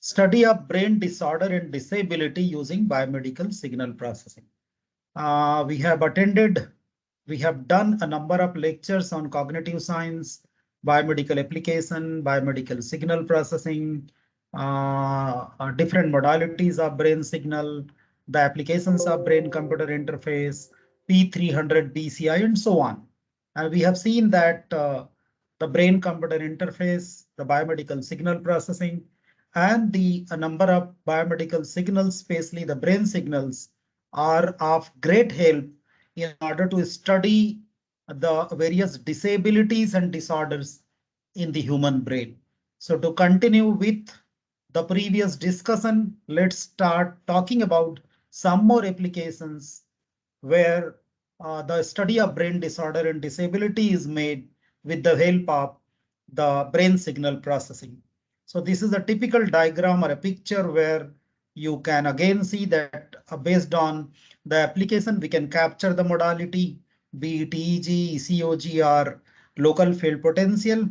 study of brain disorder and disability using biomedical signal processing. We have attended, we have done a number of lectures on cognitive science, biomedical application, biomedical signal processing, different modalities of brain signal, the applications of brain computer interface, P300 BCI, and so on. And we have seen that the brain computer interface, the biomedical signal processing, and the a number of biomedical signals, especially the brain signals, are of great help in order to study the various disabilities and disorders in the human brain. So to continue with the previous discussion, let's start talking about some more applications where the study of brain disorder and disability is made with the help of the brain signal processing. So this is a typical diagram or a picture where you can again see that based on the application, we can capture the modality, be it EEG, ECOG, or local field potential.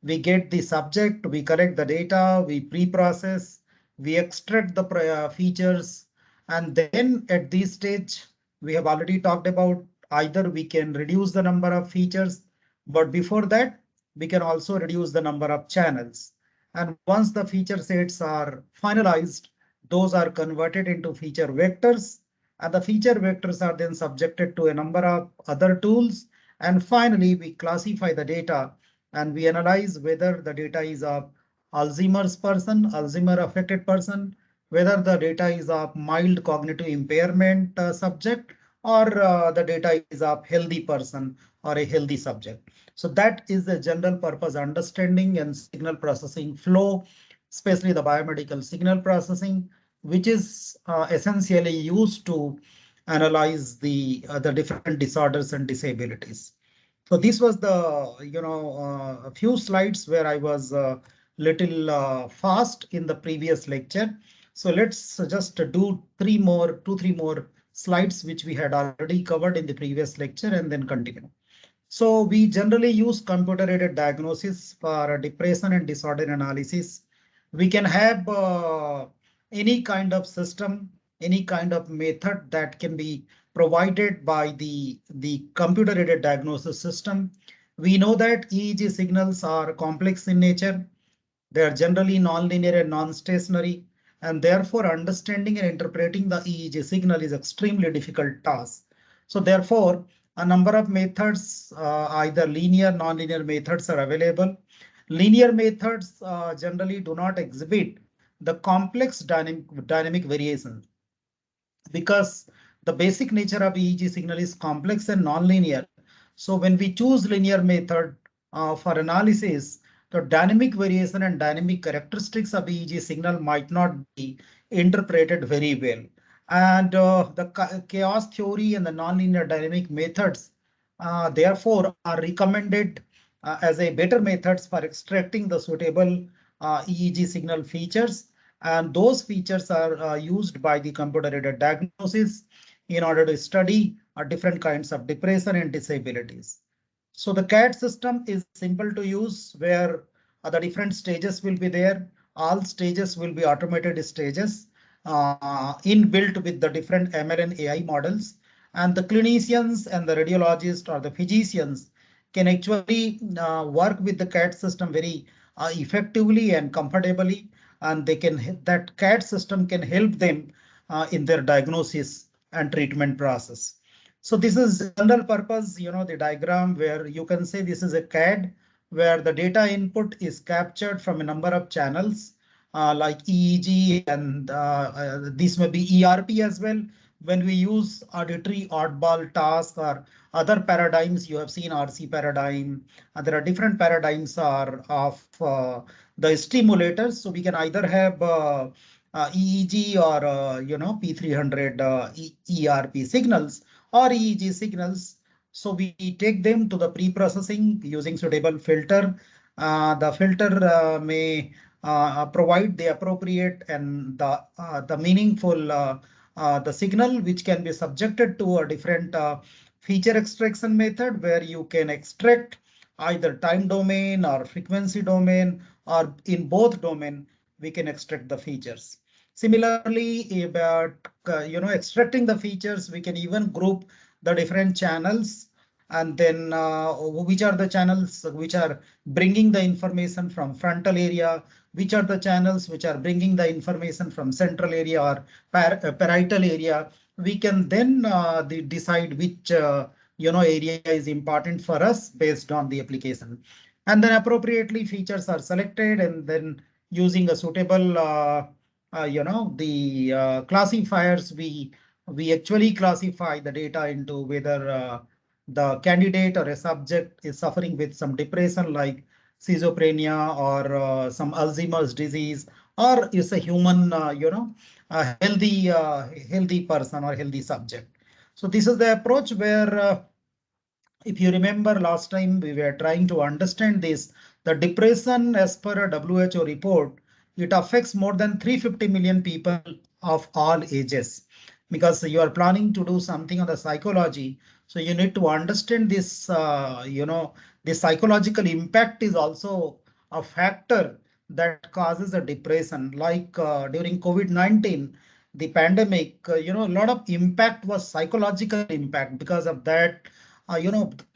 We get the subject, we collect the data, we pre-process, we extract the features, and then at this stage, we have already talked about either we can reduce the number of features, but before that, we can also reduce the number of channels. And once the feature sets are finalized, those are converted into feature vectors, and the feature vectors are then subjected to a number of other tools. And finally, we classify the data and we analyze whether the data is of Alzheimer's person, Alzheimer affected person, whether the data is of mild cognitive impairment subject, or the data is of healthy person or a healthy subject. So that is the general purpose understanding and signal processing flow, especially the biomedical signal processing, which is essentially used to analyze the different disorders and disabilities. So this was the, a few slides where I was little fast in the previous lecture. So let's just do two, three more slides, which we had already covered in the previous lecture, and then continue. So we generally use computer-aided diagnosis for depression and disorder analysis. We can have any kind of system, any kind of method that can be provided by the computer-aided diagnosis system. We know that EEG signals are complex in nature. They are generally nonlinear and non-stationary, and therefore understanding and interpreting the EEG signal is extremely difficult task. So therefore, a number of methods, either linear, nonlinear methods are available. Linear methods generally do not exhibit the complex dynamic variation because the basic nature of EEG signal is complex and nonlinear. So when we choose linear method for analysis, the dynamic variation and dynamic characteristics of EEG signal might not be interpreted very well. And the chaos theory and the nonlinear dynamic methods, therefore, are recommended as a better methods for extracting the suitable EEG signal features. And those features are used by the computer-aided diagnosis in order to study different kinds of depression and disabilities. So the CAD system is simple to use, where the different stages will be there. All stages will be automated stages inbuilt with the different ML and AI models. And the clinicians and the radiologists or the physicians can actually work with the CAD system very effectively and comfortably, and that CAD system can help them in their diagnosis and treatment process. So this is general purpose, the diagram where you can say this is a CAD where the data input is captured from a number of channels like EEG, and this may be ERP as well. When we use auditory oddball task or other paradigms, you have seen RC paradigm. There are different paradigms of the stimulators. So we can either have EEG or P300 ERP signals or EEG signals. So we take them to the pre-processing using suitable filter. The filter may provide the appropriate and the meaningful the signal, which can be subjected to a different feature extraction method, where you can extract either time domain or frequency domain, or in both domain we can extract the features. Similarly, about extracting the features, we can even group the different channels, and then which are the channels which are bringing the information from frontal area, which are the channels which are bringing the information from central area or parietal area. We can then decide which area is important for us based on the application, and then appropriately features are selected, and then using a suitable the classifiers, we actually classify the data into whether the candidate or a subject is suffering with some depression like schizophrenia or some Alzheimer's disease, or is a human a healthy person or healthy subject. So this is the approach where if you remember last time we were trying to understand this, the depression as per a WHO report, it affects more than 350 million people of all ages. Because you are planning to do something on the psychology, so you need to understand this, the psychological impact is also a factor that causes a depression. Like during COVID-19, the pandemic, a lot of impact was psychological impact. Because of that,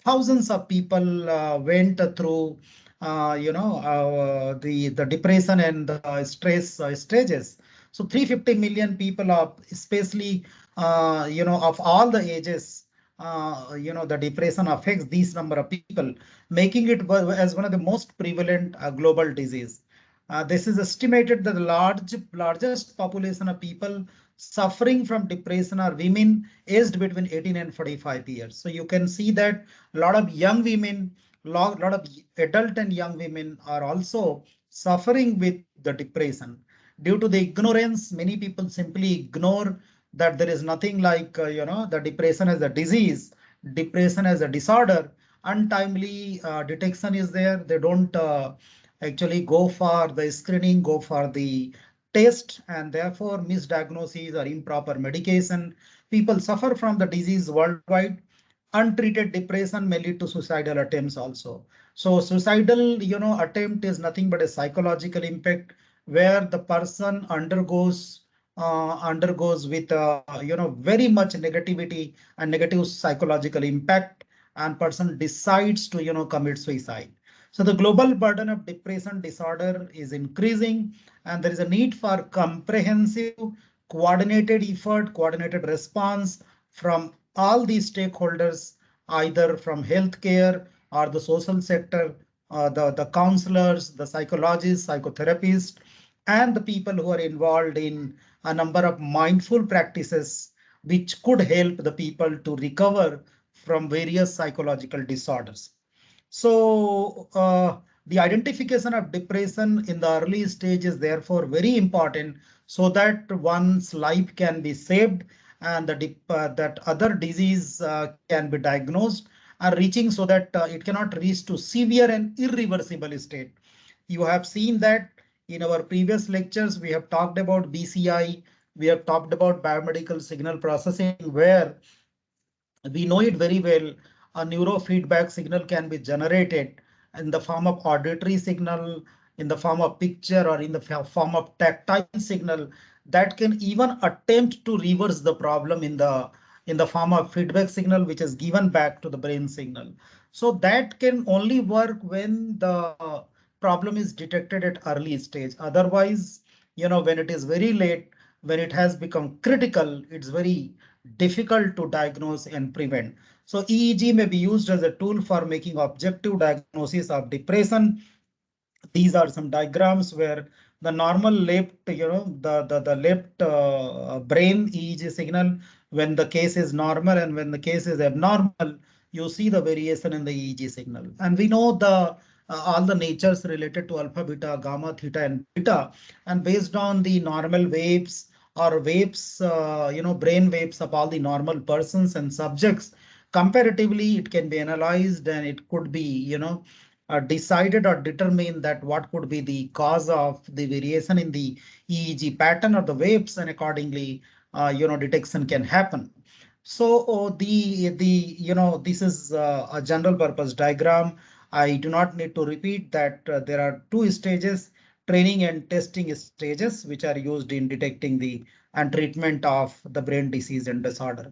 thousands of people went through the depression and the stress stages. So 350 million people are, especially of all the ages, the depression affects these number of people, making it as one of the most prevalent global disease. This is estimated that the largest population of people suffering from depression are women aged between 18 and 45 years. So you can see that a lot of young women, lot of adult and young women are also suffering with the depression. Due to the ignorance, many people simply ignore that there is nothing like, the depression as a disease, depression as a disorder. Untimely detection is there. They don't actually go for the screening, go for the test, and therefore misdiagnosis or improper medication. People suffer from the disease worldwide. Untreated depression may lead to suicidal attempts also. So suicidal, attempt is nothing but a psychological impact where the person undergoes with very much negativity and negative psychological impact, and person decides to commit suicide. So the global burden of depression disorder is increasing, and there is a need for comprehensive, coordinated effort, coordinated response from all these stakeholders, either from healthcare or the social sector, the counselors, the psychologists, psychotherapists, and the people who are involved in a number of mindful practices which could help the people to recover from various psychological disorders. So the identification of depression in the early stage is therefore very important, so that one's life can be saved, and that other disease can be diagnosed and reaching, so that it cannot reach to severe and irreversible state. You have seen that in our previous lectures, we have talked about BCI, we have talked about biomedical signal processing, where we know it very well. A neurofeedback signal can be generated in the form of auditory signal, in the form of picture, or in the form of tactile signal that can even attempt to reverse the problem in the form of feedback signal, which is given back to the brain signal. So that can only work when the problem is detected at early stage. Otherwise, when it is very late, when it has become critical, it's very difficult to diagnose and prevent. So EEG may be used as a tool for making objective diagnosis of depression. These are some diagrams where the normal left, the left brain EEG signal when the case is normal, and when the case is abnormal, you see the variation in the EEG signal. And we know the all the natures related to alpha, beta, gamma, theta, and beta, and based on the normal waves or waves, brain waves of all the normal persons and subjects, comparatively, it can be analyzed, and it could be, decided or determine that what could be the cause of the variation in the EEG pattern or the waves, and accordingly, detection can happen. So this is a general purpose diagram. I do not need to repeat that there are two stages. training and testing stages, which are used in detecting the and treatment of the brain disease and disorder.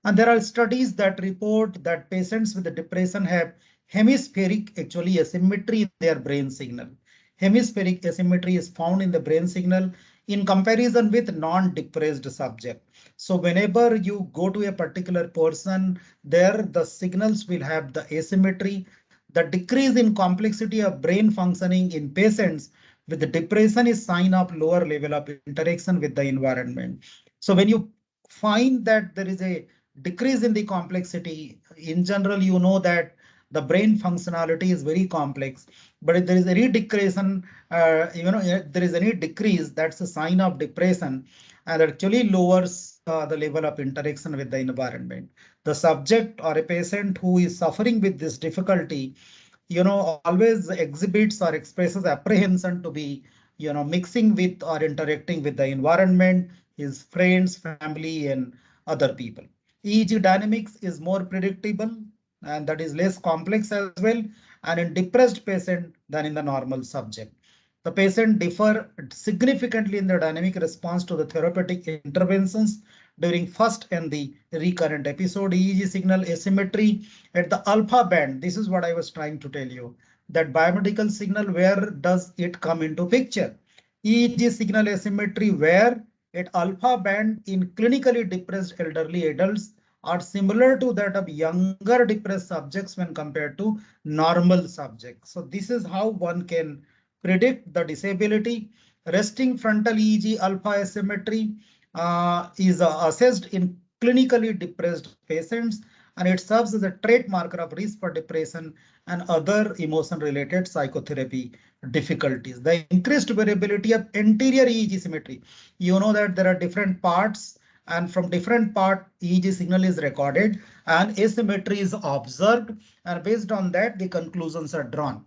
And there are studies that report that patients with depression have hemispheric actually asymmetry in their brain signal. Hemispheric asymmetry is found in the brain signal in comparison with non-depressed subject. So whenever you go to a particular person, there the signals will have the asymmetry. The decrease in complexity of brain functioning in patients with the depression is sign of lower level of interaction with the environment. So when you find that there is a decrease in the complexity, in general, you know that the brain functionality is very complex. But if there is any decrease, if there is any decrease, that's a sign of depression and actually lowers the level of interaction with the environment. The subject or a patient who is suffering with this difficulty, always exhibits or expresses apprehension to be, mixing with or interacting with the environment, his friends, family, and other people. EEG dynamics is more predictable and that is less complex as well, and in depressed patient than in the normal subject. The patient differ significantly in their dynamic response to the therapeutic interventions during first and the recurrent episode. EEG signal asymmetry at the alpha band. This is what I was trying to tell you, that biomedical signal, where does it come into picture? EEG signal asymmetry where at alpha band in clinically depressed elderly adults are similar to that of younger depressed subjects when compared to normal subjects. So this is how one can predict the disability. Resting frontal EEG alpha asymmetry is assessed in clinically depressed patients, and it serves as a trait marker of risk for depression and other emotion related psychotherapy difficulties. The increased variability of anterior EEG symmetry. You know that there are different parts, and from different part EEG signal is recorded and asymmetry is observed, and based on that the conclusions are drawn.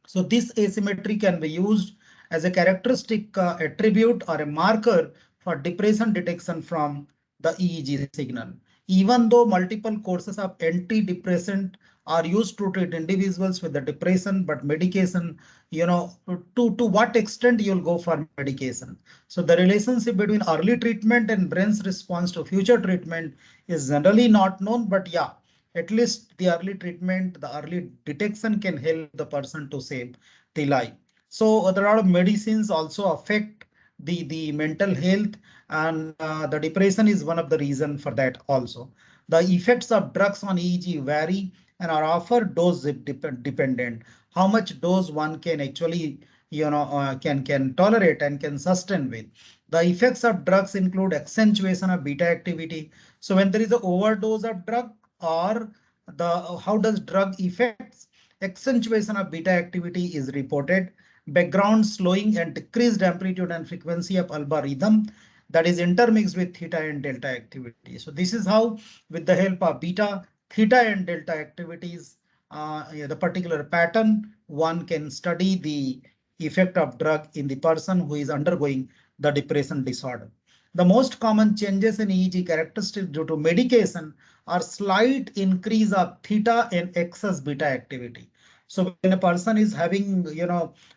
So this asymmetry can be used as a characteristic attribute or a marker for depression detection from the EEG signal. Even though multiple courses of antidepressant are used to treat individuals with the depression, but medication, to what extent you'll go for medication. So the relationship between early treatment and brain's response to future treatment is generally not known, but yeah, at least the early treatment, the early detection can help the person to save the life. So there are a lot of medicines also affect the mental health, and the depression is one of the reason for that also. The effects of drugs on EEG vary and are often dose dependent. How much dose one can actually can tolerate and can sustain with. The effects of drugs include accentuation of beta activity. So when there is an overdose of drug, or the how does drug effects, accentuation of beta activity is reported. Background slowing and decreased amplitude and frequency of alpha rhythm, that is intermixed with theta and delta activity. So this is how with the help of beta, theta and delta activities, yeah, the particular pattern, one can study the effect of drug in the person who is undergoing the depression disorder. The most common changes in EEG characteristics due to medication are slight increase of theta and excess beta activity. So when a person is having,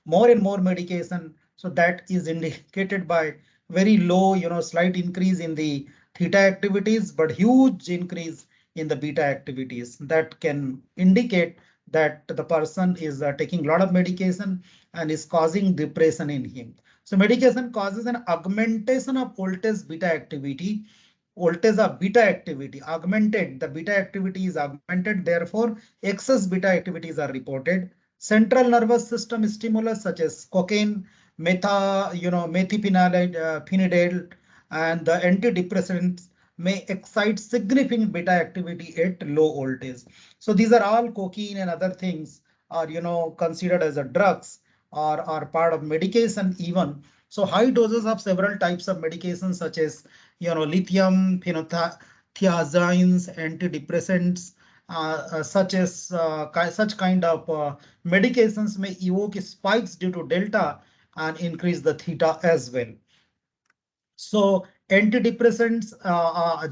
more and more medication, so that is indicated by very low, slight increase in the theta activities, but huge increase in the beta activities. That can indicate that the person is taking a lot of medication and is causing depression in him. So medication causes an augmentation of voltage beta activity. Voltage of beta activity augmented, the beta activity is augmented, therefore excess beta activities are reported. Central nervous system stimulus such as cocaine, methylphenidate, and the antidepressants may excite significant beta activity at low voltage. So these are all cocaine and other things are, considered as a drugs or are part of medication even. So high doses of several types of medications such as, lithium, phenothiazines, antidepressants, such kind of medications may evoke spikes due to delta and increase the theta as well. So antidepressants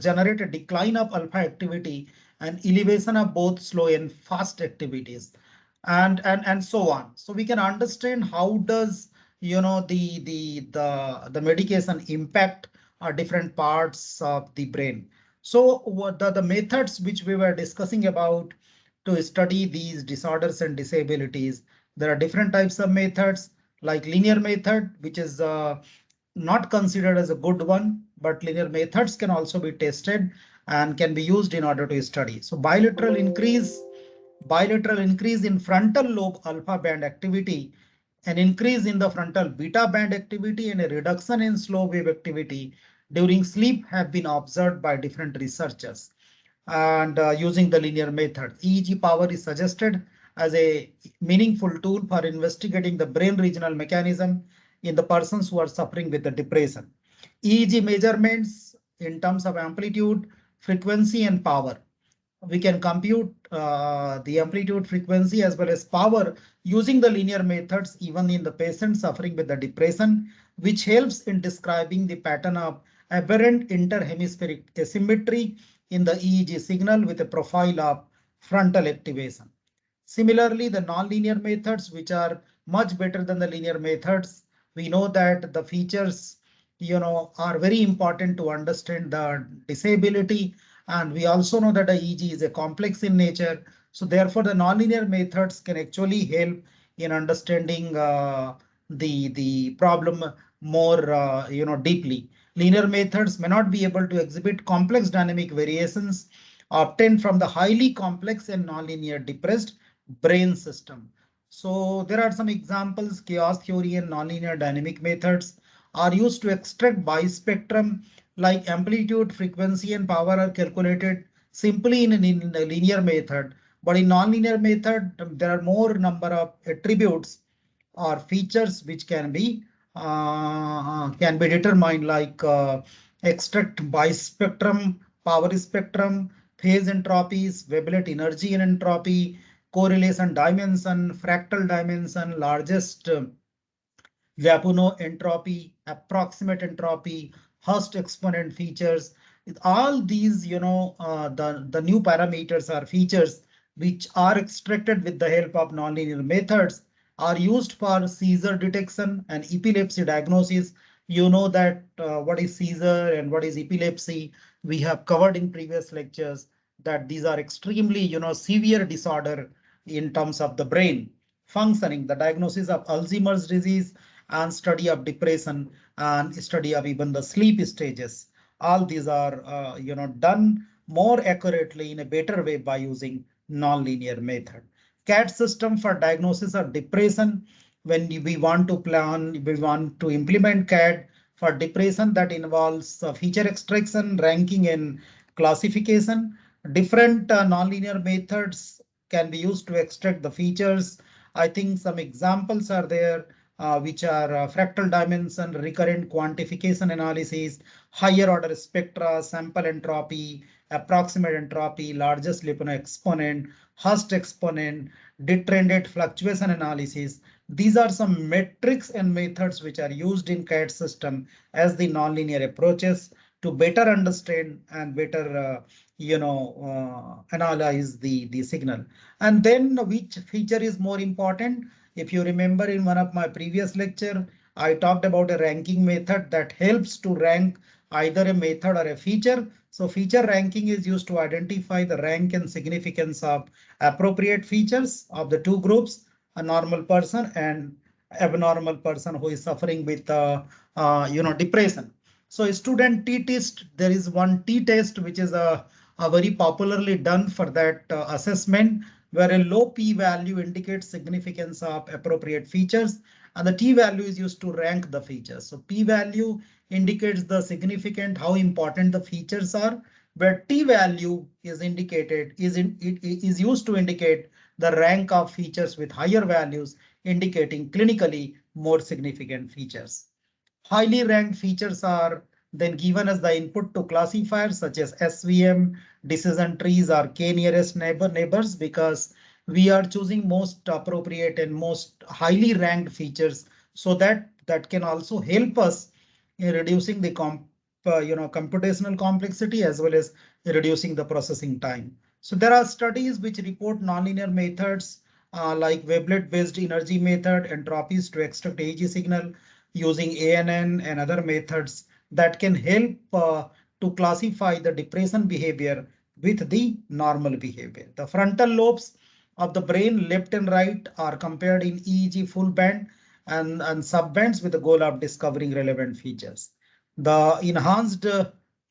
generate a decline of alpha activity and elevation of both slow and fast activities, and so on. So we can understand how does, the medication impact different parts of the brain. So what the methods which we were discussing about to study these disorders and disabilities, there are different types of methods like linear method, which is not considered as a good one, but linear methods can also be tested and can be used in order to study. So bilateral increase in frontal lobe alpha band activity, an increase in the frontal beta band activity, and a reduction in slow wave activity during sleep have been observed by different researchers. And using the linear method, EEG power is suggested as a meaningful tool for investigating the brain regional mechanism in the persons who are suffering with the depression. EEG measurements in terms of amplitude, frequency, and power, we can compute the amplitude, frequency, as well as power using the linear methods even in the patient suffering with the depression, which helps in describing the pattern of aberrant interhemispheric asymmetry in the EEG signal with a profile of frontal activation. Similarly, the nonlinear methods, which are much better than the linear methods, we know that the features, are very important to understand the disability. And we also know that the EEG is a complex in nature. So therefore, the nonlinear methods can actually help in understanding the problem more, deeply. Linear methods may not be able to exhibit complex dynamic variations obtained from the highly complex and nonlinear depressed brain system. So there are some examples. Chaos theory and nonlinear dynamic methods are used to extract bispectrum, like amplitude, frequency, and power are calculated simply in a linear method. But in nonlinear method, there are more number of attributes or features which can be determined, like extract bispectrum, power spectrum, phase entropies, wavelet energy and entropy, correlation dimension, fractal dimension, largest Lyapunov entropy, approximate entropy, Hurst exponent features. All these, the new parameters are features which are extracted with the help of nonlinear methods, are used for seizure detection and epilepsy diagnosis. You know that what is seizure and what is epilepsy. We have covered in previous lectures that these are extremely, severe disorder in terms of the brain functioning. The diagnosis of Alzheimer's disease and study of depression and study of even the sleep stages. All these are, done more accurately in a better way by using nonlinear method. CAT system for diagnosis of depression. When we want to we want to implement CAT for depression, that involves feature extraction, ranking, and classification. Different nonlinear methods can be used to extract the features. I think some examples are there, which are fractal dimension, recurrent quantification analysis, higher order spectra, sample entropy, approximate entropy, largest Lyapunov exponent, Hurst exponent, detrended fluctuation analysis. These are some metrics and methods which are used in CAD system as the nonlinear approaches to better understand and better, analyze the signal. And then which feature is more important? If you remember, in one of my previous lecture, I talked about a ranking method that helps to rank either a method or a feature. So feature ranking is used to identify the rank and significance of appropriate features of the two groups, a normal person and abnormal person who is suffering with depression. So student t-test, there is one t-test which is a very popularly done for that assessment, where a low p-value indicates significance of appropriate features and the t-value is used to rank the features. So p-value indicates the significant, how important the features are, where t-value is it is used to indicate the rank of features with higher values, indicating clinically more significant features. Highly ranked features are then given as the input to classifiers such as SVM, decision trees, or k nearest neighbors, because we are choosing most appropriate and most highly ranked features, so that can also help us in reducing the computational complexity as well as reducing the processing time. So there are studies which report nonlinear methods like wavelet-based energy method, entropies to extract EEG signal using ANN and other methods that can help to classify the depression behavior with the normal behavior. The frontal lobes of the brain, left and right, are compared in EEG full band and subbands with the goal of discovering relevant features. The enhanced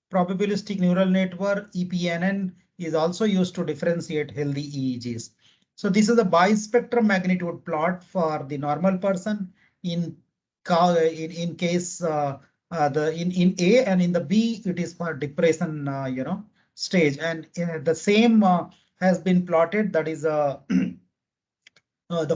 probabilistic neural network, EPNN, is also used to differentiate healthy EEGs. So this is a bispectrum magnitude plot for the normal person in in case the in A, and in the B it is for depression stage, and the same has been plotted. That is the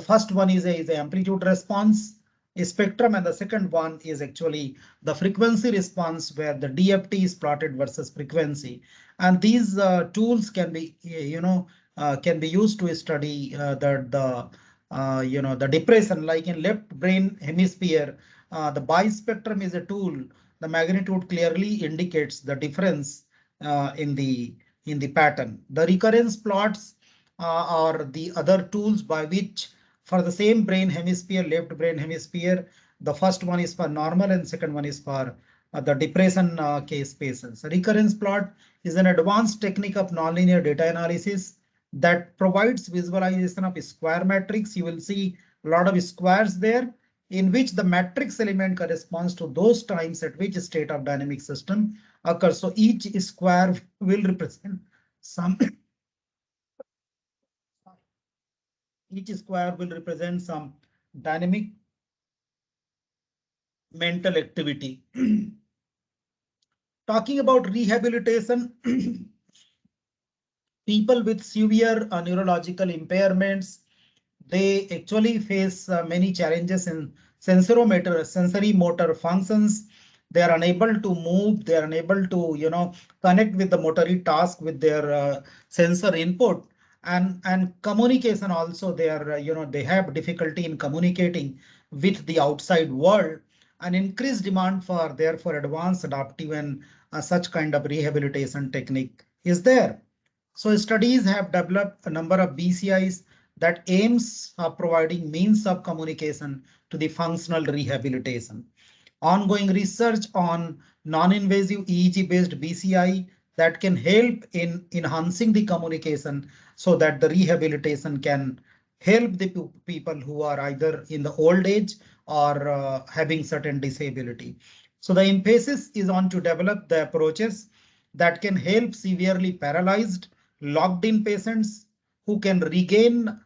first one is a amplitude response spectrum, and the second one is actually the frequency response, where the DFT is plotted versus frequency. And these tools can be can be used to study the depression, like in left brain hemisphere. The bispectrum is a tool. The magnitude clearly indicates the difference in the pattern. The recurrence plots are the other tools by which, for the same brain hemisphere, left brain hemisphere, the first one is for normal and second one is for the depression case patients. A recurrence plot is an advanced technique of nonlinear data analysis that provides visualization of a square matrix. You will see a lot of squares there, in which the matrix element corresponds to those times at which state of dynamic system occurs. So each square will represent some each square will represent some dynamic mental activity. Talking about rehabilitation, people with severe neurological impairments, they actually face many challenges in sensory motor functions. They are unable to move. They are unable to, connect with the motory task with their sensor input, and communication also. They are, they have difficulty in communicating with the outside world. An increased demand for therefore advanced adaptive and such kind of rehabilitation technique is there. So studies have developed a number of BCIs that aims of providing means of communication to the functional rehabilitation. Ongoing research on non-invasive EEG-based BCI that can help in enhancing the communication so that the rehabilitation can help the people who are either in the old age or having certain disability. So the emphasis is on to develop the approaches that can help severely paralyzed, locked in patients who can regain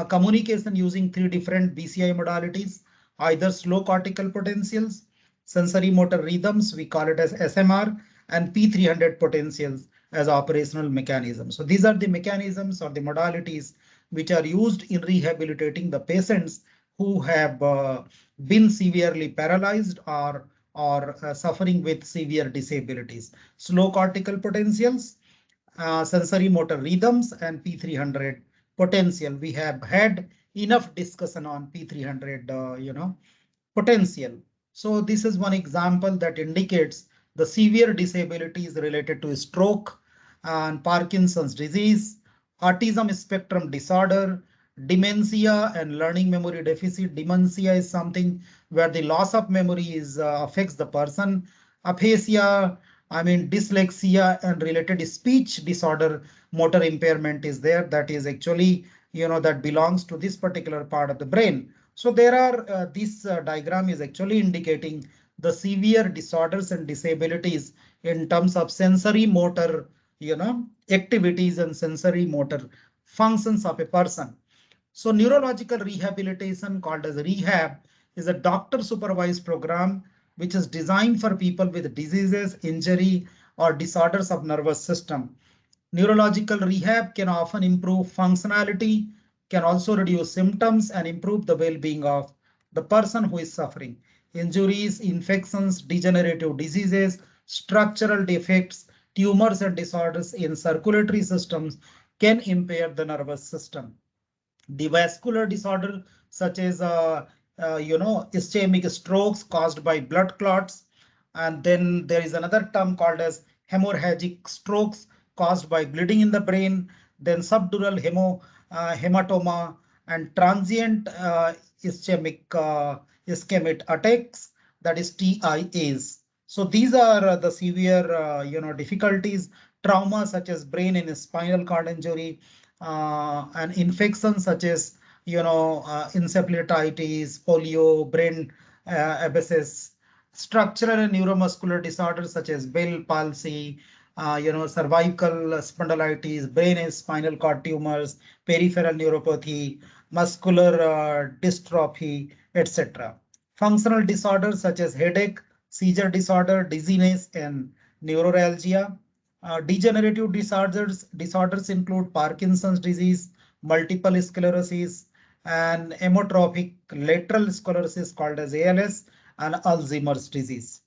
communication using three different BCI modalities, either slow cortical potentials, sensory motor rhythms, we call it as SMR, and P300 potentials as operational mechanisms. So these are the mechanisms or the modalities which are used in rehabilitating the patients who have been severely paralyzed or suffering with severe disabilities. Slow cortical potentials, sensory motor rhythms, and P300 potential. We have had enough discussion on P300, potential. So this is one example that indicates the severe disabilities related to stroke and Parkinson's disease, autism spectrum disorder, dementia, and learning memory deficit. Dementia is something where the loss of memory is affects the person. Aphasia, I mean dyslexia, and related speech disorder, motor impairment is there. That is actually, that belongs to this particular part of the brain. So there are this diagram is actually indicating the severe disorders and disabilities in terms of sensory motor, activities and sensory motor functions of a person. So neurological rehabilitation, called as rehab, is a doctor supervised program which is designed for people with diseases, injury, or disorders of nervous system. Neurological rehab can often improve functionality, can also reduce symptoms and improve the well-being of the person who is suffering. Injuries, infections, degenerative diseases, structural defects, tumors and disorders in circulatory systems can impair the nervous system. The vascular disorder such as ischemic strokes caused by blood clots, and then there is another term called as hemorrhagic strokes caused by bleeding in the brain, then subdural hematoma, and transient ischemic attacks, that is TIAs. So these are the severe difficulties, trauma such as brain and spinal cord injury, and infections such as encephalitis, polio, brain abscess, structural and neuromuscular disorders such as Bell palsy, cervical spondylitis, brain and spinal cord tumors, peripheral neuropathy, muscular dystrophy, etc. Functional disorders such as headache, seizure disorder, dizziness, and neuralgia. Degenerative disorders include Parkinson's disease, multiple sclerosis, and amyotrophic lateral sclerosis called as ALS, and Alzheimer's disease.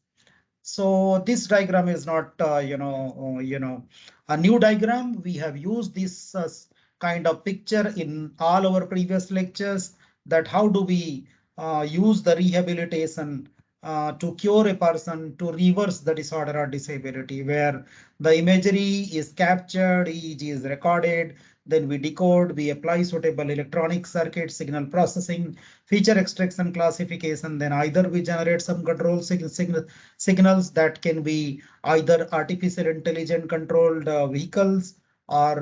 So this diagram is not, a new diagram. We have used this kind of picture in all our previous lectures, that how do we use the rehabilitation to cure a person, to reverse the disorder or disability, where the imagery is captured, EEG is recorded, then we decode, we apply suitable electronic circuit signal processing, feature extraction, classification, then either we generate some control signals that can be either artificial intelligent controlled vehicles, or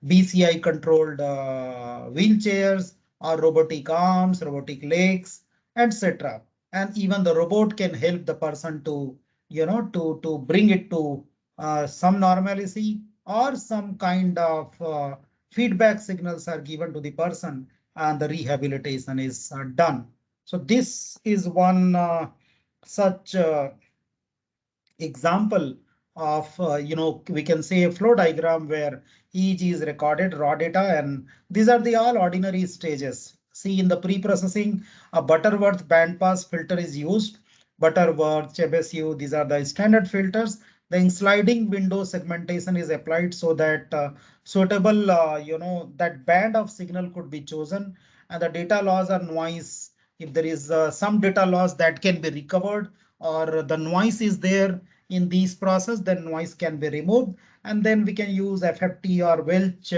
BCI controlled wheelchairs, or robotic arms, robotic legs, etc. And even the robot can help the person to to bring it to some normalcy, or some kind of feedback signals are given to the person, and the rehabilitation is done. So this is one such example of, we can say a flow diagram where EEG is recorded, raw data, and these are the all ordinary stages. See, in the pre-processing, a Butterworth bandpass filter is used. Butterworth, Chebyshev, these are the standard filters. Then sliding window segmentation is applied so that suitable, that band of signal could be chosen, and the data loss or noise, if there is some data loss that can be recovered, or the noise is there in these process, then noise can be removed, and then we can use FFT or Welch,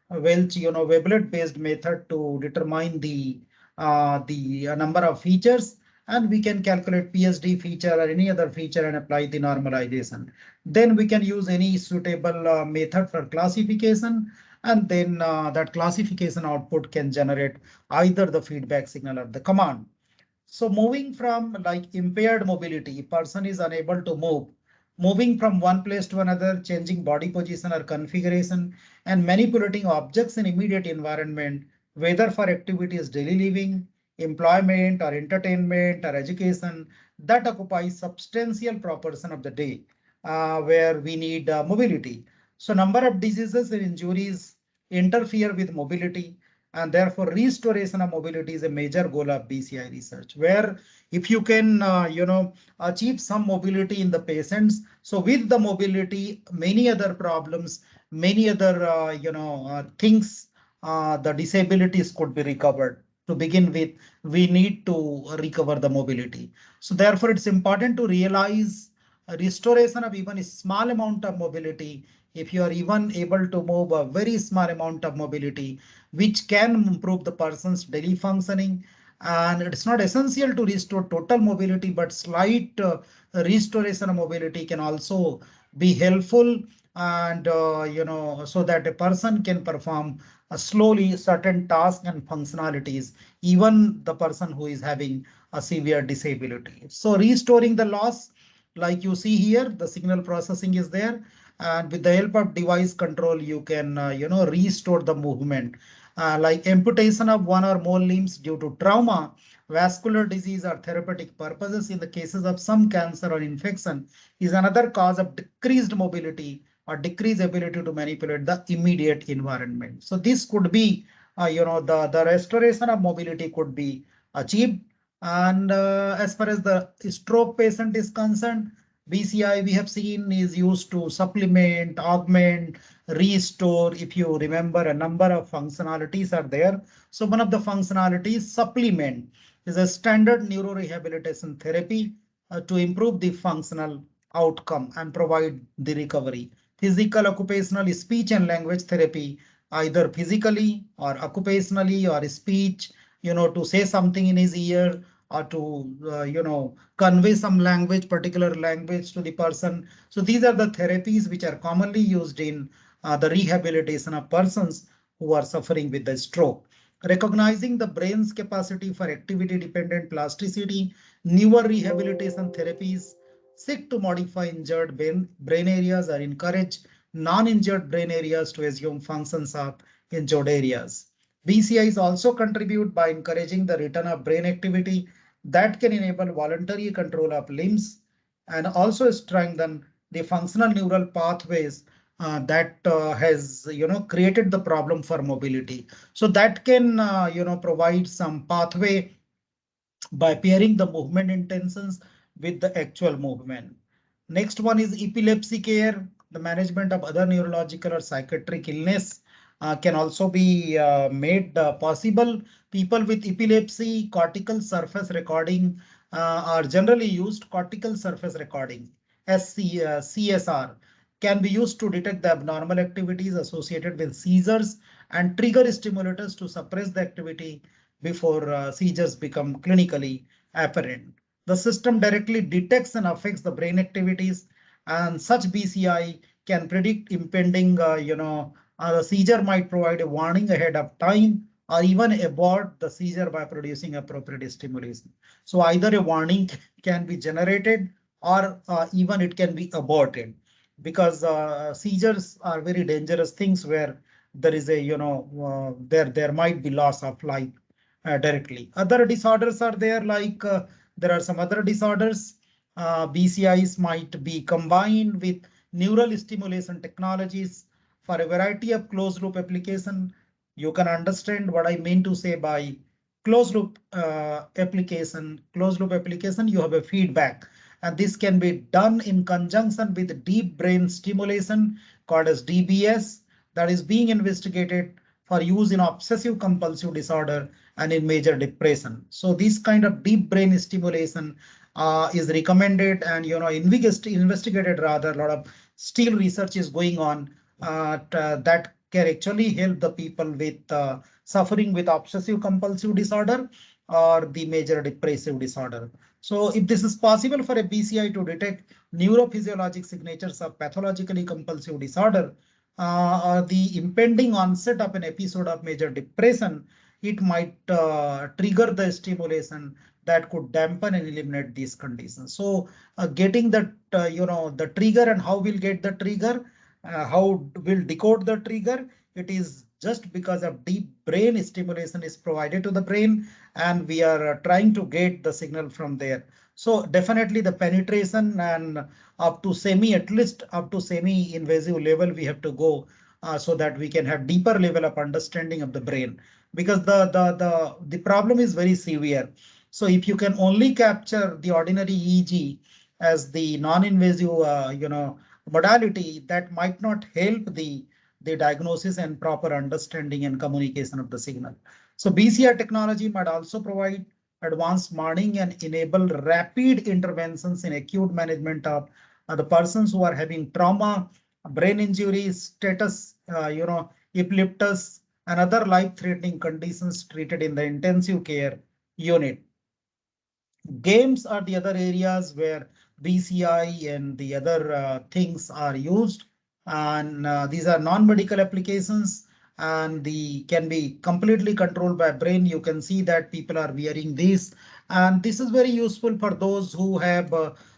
wavelet based method to determine the number of features, and we can calculate PSD feature or any other feature and apply the normalization. Then we can use any suitable method for classification, and then that classification output can generate either the feedback signal or the command. So moving from like impaired mobility, person is unable to move, moving from one place to another, changing body position or configuration, and manipulating objects in immediate environment, whether for activities daily living, employment or entertainment or education, that occupies substantial proportion of the day where we need mobility. So number of diseases and injuries interfere with mobility, and therefore restoration of mobility is a major goal of BCI research, where if you can achieve some mobility in the patients, so with the mobility many other problems, many other things, the disabilities could be recovered. To begin with, we need to recover the mobility. So therefore it's important to realize a restoration of even a small amount of mobility. If you are even able to move a very small amount of mobility, which can improve the person's daily functioning. And it's not essential to restore total mobility, but slight restoration of mobility can also be helpful. And so that a person can perform slowly certain tasks and functionalities, even the person who is having a severe disability. So restoring the loss, like you see here, the signal processing is there, and with the help of device control, you can restore the movement. Like amputation of one or more limbs due to trauma, vascular disease, or therapeutic purposes in the cases of some cancer or infection is another cause of decreased mobility or decreased ability to manipulate the immediate environment. So this could be, the restoration of mobility could be achieved. And as far as the stroke patient is concerned, BCI we have seen is used to supplement, augment, restore. If you remember, a number of functionalities are there. So one of the functionalities, supplement, is a standard neurorehabilitation therapy to improve the functional outcome and provide the recovery. Physical, occupational, speech and language therapy either physically or occupationally or speech, to say something in his ear or to, convey some language, particular language to the person. So these are the therapies which are commonly used in the rehabilitation of persons who are suffering with the stroke. Recognizing the brain's capacity for activity dependent plasticity, newer rehabilitation therapies seek to modify injured brain areas or encourage non-injured brain areas to assume functions of injured areas. BCIs also contribute by encouraging the return of brain activity that can enable voluntary control of limbs and also strengthen the functional neural pathways that has created the problem for mobility. So that can provide some pathway by pairing the movement intentions with the actual movement. Next one is epilepsy care. The management of other neurological or psychiatric illness can also be made possible. People with epilepsy, cortical surface recording are generally used. Cortical surface recording, CSR, can be used to detect the abnormal activities associated with seizures and trigger stimulators to suppress the activity before seizures become clinically apparent. The system directly detects and affects the brain activities, and such BCI can predict impending, the seizure might provide a warning ahead of time or even abort the seizure by producing appropriate stimulation. So either a warning can be generated or even it can be aborted, because seizures are very dangerous things where there is a, there might be loss of life directly. Other disorders are there, like there are some other disorders. BCIs might be combined with neural stimulation technologies for a variety of closed loop application. You can understand what I mean to say by closed loop application. Closed loop application, you have a feedback, and this can be done in conjunction with deep brain stimulation called as DBS, that is being investigated for use in obsessive compulsive disorder and in major depression. So this kind of deep brain stimulation is recommended, and investigated rather. A lot of still research is going on that can actually help the people with suffering with obsessive compulsive disorder or the major depressive disorder. So if this is possible for a BCI to detect neurophysiologic signatures of pathologically compulsive disorder or the impending onset of an episode of major depression, it might trigger the stimulation that could dampen and eliminate these conditions. So getting that, the trigger, and how we'll get the trigger, how we'll decode the trigger, it is just because of deep brain stimulation is provided to the brain, and we are trying to get the signal from there. So definitely the penetration and up to at least up to semi-invasive level we have to go, so that we can have deeper level of understanding of the brain, because the problem is very severe. So if you can only capture the ordinary EEG as the non-invasive, modality, that might not help the diagnosis and proper understanding and communication of the signal. So BCI technology might also provide advanced warning and enable rapid interventions in acute management of the persons who are having trauma, brain injuries, status, epileptus, and other life-threatening conditions treated in the intensive care unit. Games are the other areas where BCI and the other things are used, and these are non-medical applications, and the can be completely controlled by brain. You can see that people are wearing this, and this is very useful for those who have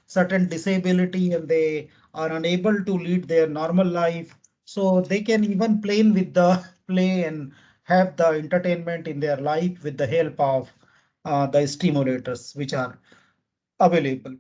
certain disability and they are unable to lead their normal life. So they can even play with the play and have the entertainment in their life with the help of the stimulators which are available.